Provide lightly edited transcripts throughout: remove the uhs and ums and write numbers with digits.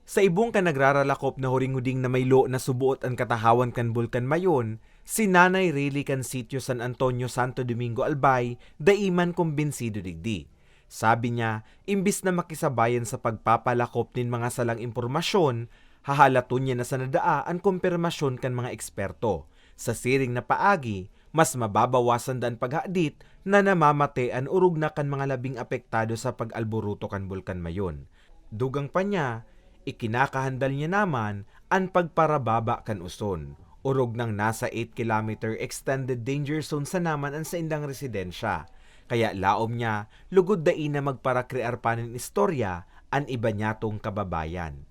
Sa ibong ka nagraralakop na huring-huding na may lo na subuot ang katahawan kan Bulkan mayon, si Nanay Rayleigh kan sitio San Antonio Santo Domingo Albay, daiman kumbinsido digdi. Sabi niya, imbis na makisabayan sa pagpapalakop nin mga salang impormasyon, hahalaton niya na sa nadaa ang kumpirmasyon kan mga eksperto. Sa siring na paagi, mas mababawasan daan paghadit na namamate ang urog na kan mga labing apektado sa pag-alboruto kan Bulkan mayon. Dugang pa niya, ikinakahandal niya naman ang pagparababa kan uson. Urog ng nasa 8 kilometer extended danger zone sa naman ang sa indang residensya. Kaya laom niya, lugod dain na magparakrear panin istorya ang iba niya tong kababayan.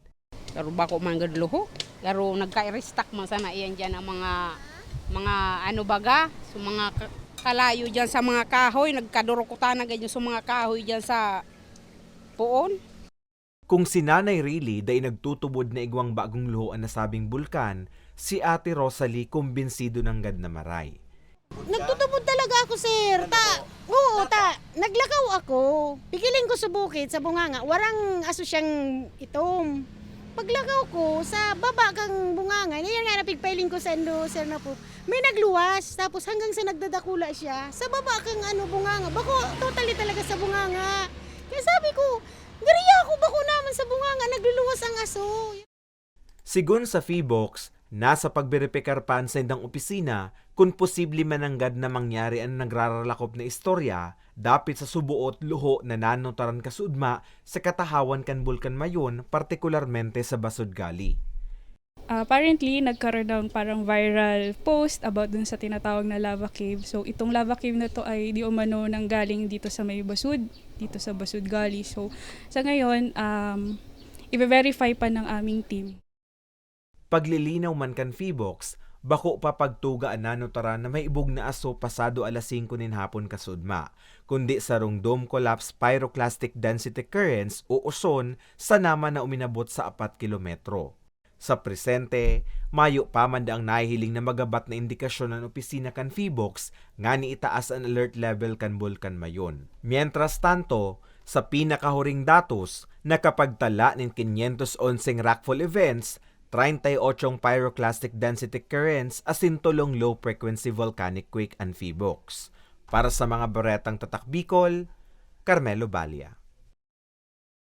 Laro ba ko man gadluho? Laro nagka-restock man sana iyan dyan ang mga ano baga, so mga kalayo dyan sa mga kahoy, nagkadurukutan na ganyan sa mga kahoy dyan sa puon. Kung si Nanay Rayleigh day nagtutubod na igwang bagong luho ang nasabing bulkan, si Ate Rosalie kumbinsido ng gad na maray. Nagtutubod talaga ako, sir. Naglakaw ako. Pikiling ko sa bukid, sa bunganga. Warang aso siyang itom. Paglakaw ko, sa baba kang bunganga, ngayon nga napigpailing ko sa endo, sir na po. May nagluwas, tapos hanggang sa nagdadakula siya. Sa baba kang bunganga. Bako, totally talaga sa bunganga. Kaya sabi ko, gariya ako, bako naman sa bunganga, nagluluwas ang aso. Sigun sa Feebox, nasa pagberipikar pan sa indang opisina kung posible mananggad na mangyari ang nagraralakop na istorya dapit sa subuot luho na nanotaran kasudma sa katahawan kan Bulkan mayon, partikularmente sa Basudgali. Apparently, nagkaroon ng parang viral post about dun sa tinatawag na lava cave. So, itong lava cave na to ay di umano nang galing dito sa may Basud, dito sa Basudgali. So, sa ngayon, i-verify pa ng aming team. Paglilinaw man kan Feebox, bako pa pagtugaan nanotaran na may ibog na aso pasado alas 5 nin hapon kasudma, kundi sarong dome collapse pyroclastic density currents o uson sa naman na uminabot sa 4 kilometro. Sa presente, mayo pa man ang nahihiling na magabat na indikasyon ng opisina kan Feebox nga ni itaas ang alert level kan Bulkan mayon. Mientras tanto, sa pinakahuring datos, nakapagtala ng 511 rockfall events, 38 pyroclastic density currents asintulong low-frequency volcanic quake and Feebox. Para sa mga Baretang Tatak Bicol, Carmelo Balia.